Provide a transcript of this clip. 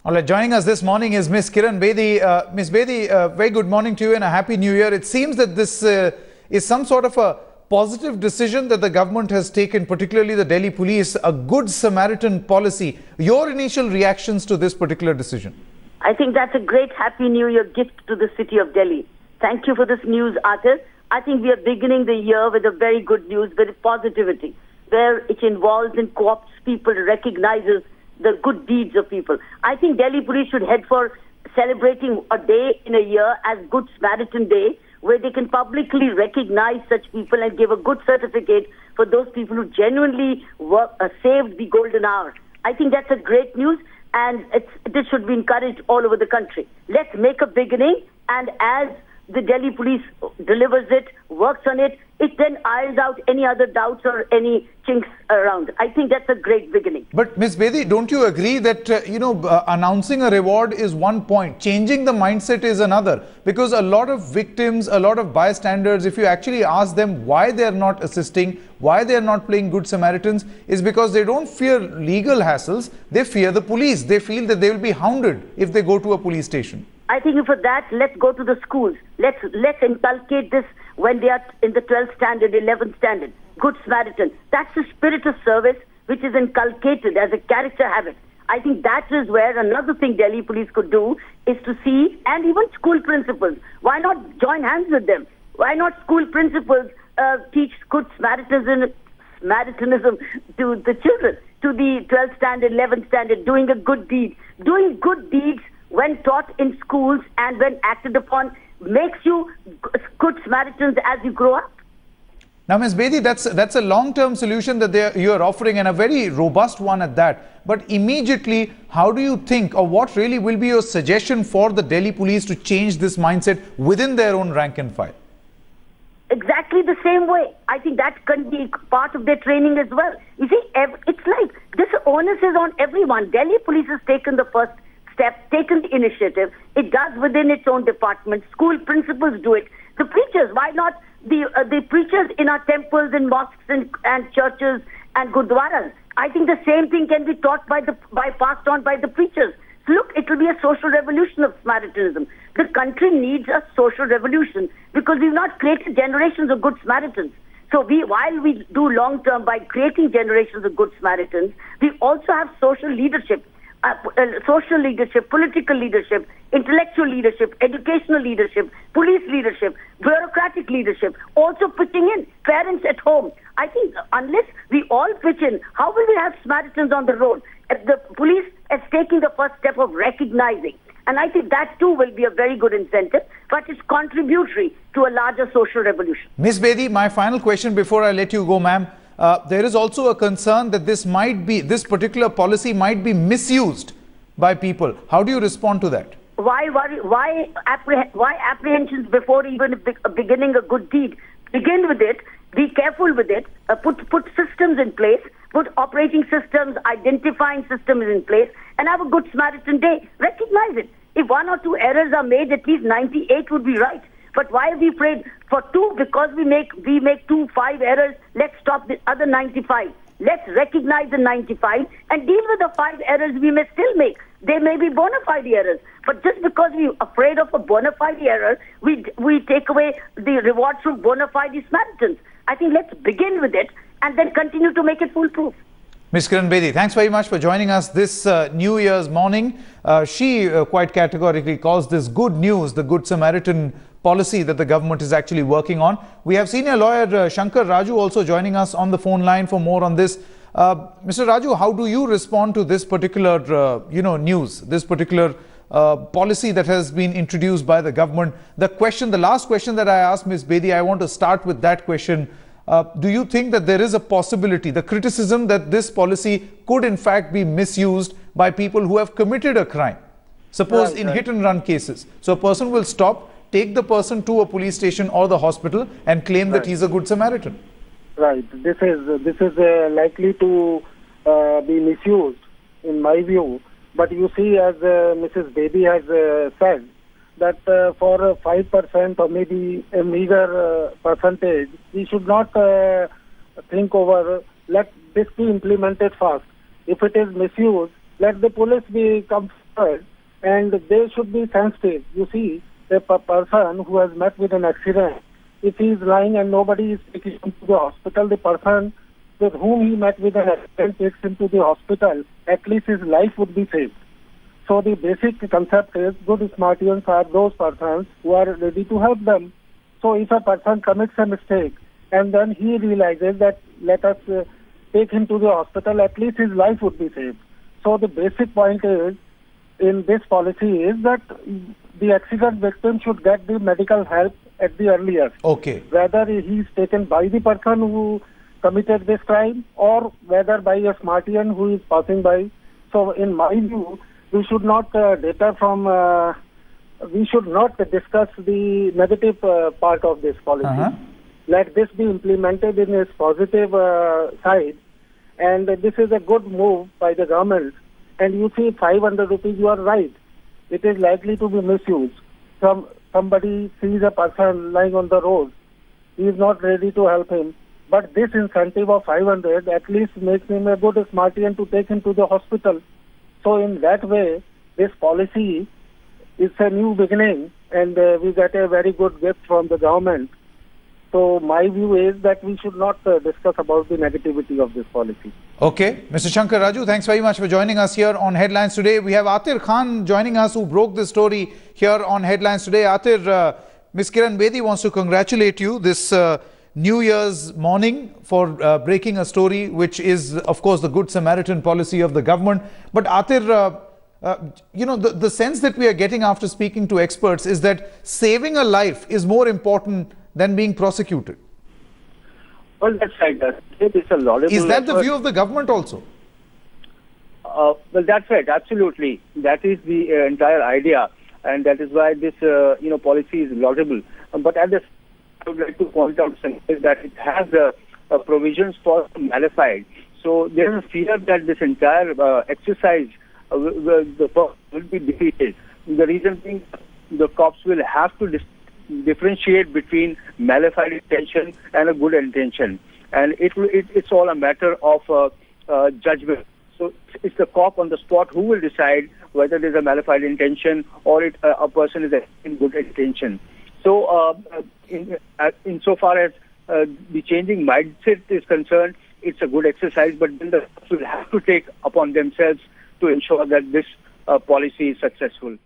All right, joining us this morning is Miss Kiran Bedi. Miss Bedi, very good morning to you and a happy new year. It seems that this is some sort of a positive decision that the government has taken, particularly the Delhi police, a good Samaritan policy. Your initial reactions to this particular decision? I think that's a great Happy New Year gift to the city of Delhi. Thank you for this news, Arthur. I think we are beginning the year with a very good news, with positivity, where it involves and co-opts people, recognizes the good deeds of people. I think Delhi police should head for celebrating a day in a year as Good Samaritan Day, where they can publicly recognize such people and give a good certificate for those people who genuinely saved the golden hour. I think that's a great news, and this should be encouraged all over the country. Let's make a beginning, and as the Delhi police delivers it, works on it, it then irons out any other doubts or any chinks around. I think that's a great beginning. But Ms. Bedi, don't you agree that, announcing a reward is one point, changing the mindset is another? Because a lot of victims, a lot of bystanders, if you actually ask them why they are not assisting, why they are not playing Good Samaritans, is because they don't fear legal hassles, they fear the police. They feel that they will be hounded if they go to a police station. I think for that, let's go to the schools. Let's inculcate this when they are in the 12th standard, 11th standard. Good Samaritan. That's the spirit of service which is inculcated as a character habit. I think that is where another thing Delhi police could do is to see, and even school principals. Why not join hands with them? Why not school principals teach Good Samaritanism to the children, to the 12th standard, 11th standard, doing a good deed. Doing good deeds when taught in schools and when acted upon makes you good Samaritans as you grow up. Now, Ms. Bedi, that's a long-term solution that you are offering, and a very robust one at that. But immediately, how do you think, or what really will be your suggestion for the Delhi police to change this mindset within their own rank and file? Exactly the same way. I think that can be part of their training as well. You see, it's like this onus is on everyone. Delhi police has taken the first step, taken the initiative. It does within its own department. School principals do it. The preachers, why not the preachers in our temples and mosques and churches and gurdwaras? I think the same thing can be taught passed on by the preachers. So look, it will be a social revolution of Samaritanism. The country needs a social revolution because we've not created generations of good Samaritans. So while we do long term by creating generations of good Samaritans, we also have social leadership. Social leadership, political leadership, intellectual leadership, educational leadership, police leadership, bureaucratic leadership, also pitching in, parents at home. I think unless we all pitch in, how will we have Samaritans on the road? The police is taking the first step of recognizing. And I think that too will be a very good incentive, but it's contributory to a larger social revolution. Ms. Bedi, my final question before I let you go, ma'am. There is also a concern that this particular policy might be misused by people. How do you respond to that? Why worry? Why apprehensions before even beginning a good deed? Begin with it. Be careful with it. Put systems in place. Put operating systems, identifying systems in place, and have a good Samaritan Day. Recognize it. If one or two errors are made, at least 98 would be right. But why are we afraid? For two, because we make 5 errors, let's stop the other 95. Let's recognize the 95 and deal with the 5 errors we may still make. They may be bona fide errors. But just because we're afraid of a bona fide error, we take away the rewards from bona fide Samaritans. I think let's begin with it and then continue to make it foolproof. Ms. Kiran Bedi, thanks very much for joining us this New Year's morning. She quite categorically calls this good news, the Good Samaritan policy that the government is actually working on. We have senior lawyer Shankar Raju also joining us on the phone line for more on this. Mr. Raju, how do you respond to this particular news, this particular policy that has been introduced by the government? The last question that I asked Ms. Bedi, I want to start with that question. Do you think that there is a possibility, the criticism that this policy could in fact be misused by people who have committed a crime? Suppose in hit and run cases. So a person will stop, take the person to a police station or the hospital and claim that he's a good Samaritan. Right. This is likely to be misused, in my view. But you see, as Mrs. Bedi has said, that for 5% or maybe a meager percentage, we should not think over, let this be implemented fast. If it is misused, let the police be comforted, and they should be sensitive. You see, a person who has met with an accident, if he is lying and nobody is taking him to the hospital, the person with whom he met with an accident takes him to the hospital, at least his life would be saved. So the basic concept is good Smartians are those persons who are ready to help them. So if a person commits a mistake and then he realizes that let us take him to the hospital, at least his life would be saved. So the basic point is in this policy is that the accident victim should get the medical help at the earliest. Okay. Whether he is taken by the person who committed this crime or whether by a Smartian who is passing by. So in my view, we should not we should not discuss the negative part of this policy. Let this be implemented in its positive side, and this is a good move by the government. And you see, 500 rupees, you are right. It is likely to be misused. Somebody sees a person lying on the road, he is not ready to help him. But this incentive of 500 at least makes him a good Smartian to take him to the hospital. So in that way, this policy is a new beginning, and we get a very good gift from the government. So my view is that we should not discuss about the negativity of this policy. Okay. Mr. Shankar Raju, thanks very much for joining us here on Headlines Today. We have Atir Khan joining us, who broke this story here on Headlines Today. Atir, Ms. Kiran Bedi wants to congratulate you this New Year's morning for breaking a story which is, of course, the Good Samaritan policy of the government. But Atir, you know, the sense that we are getting after speaking to experts is that saving a life is more important than being prosecuted. Well, that's right. It is a laudable. Is that the view of the government also? Well, that's right. Absolutely. That is the entire idea, and that is why this policy is laudable. But at the I would like to point out something that it has provisions for malified. So there is a fear that this entire exercise will be defeated. The reason being, the cops will have to differentiate between malified intention and a good intention, and it's all a matter of judgment. So it's the cop on the spot who will decide whether there's a malified intention or a person is in good intention. So insofar as the changing mindset is concerned, it's a good exercise, but then the cops will have to take upon themselves to ensure that this policy is successful.